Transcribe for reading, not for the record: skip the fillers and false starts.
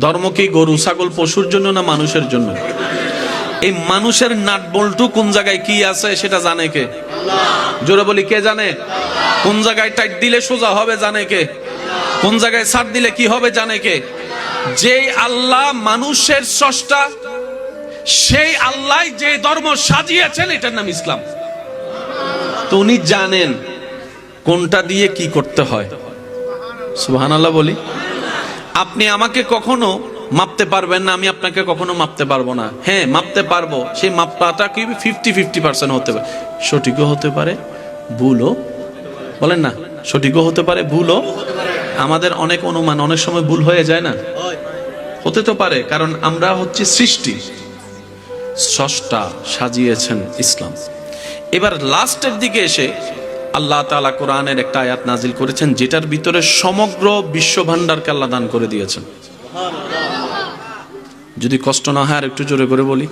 ধর্ম কি গরু ছাগল পশুর জন্য না মানুষের জন্য? এই মানুষের নাট বল্টু কোন জায়গায় কি আছে সেটা জানে কে? জোরে বলি, কে জানে? কোন জায়গায় টাইট দিলে সোজা হবে জানে কে? কোন জায়গায় ছাড় দিলে কি হবে জানে কে? যেই আল্লাহ মানুষের স্রষ্টা, সেই আল্লাহ যে ধর্ম সাজিয়েছেন এটার নাম ইসলাম। তো উনি জানেন কোনটা দিয়ে কি করতে হয়। সুবহানাল্লাহ বলি। আপনি আমাকে কখনো মাপতে পারবেন না, আমি আপনাকে কখনো মাপতে পারবো না। হ্যাঁ, মাপতে পারবো, সেই মাপটা কি 50-50% হতে পারে, সঠিকও হতে পারে, ভুলও, বলেন না, সঠিকও হতে পারে, ভুলও। আমাদের অনেক অনুমান অনেক সময় ভুল হয়ে যায় না, হতে তো পারে, কারণ আমরা হচ্ছে সৃষ্টি, স্রষ্টা সাজিয়েছেন ইসলাম। এবার লাস্টের দিকে এসে আল্লাহ তাআলা কোরআনের একটা আয়াত নাজিল করেছেন, যেটার ভিতরে সমগ্র বিশ্ব ভান্ডারকে আল্লাহ দান করে দিয়েছেন। যদি কষ্ট না হয় আর একটু জোরে করে বলি।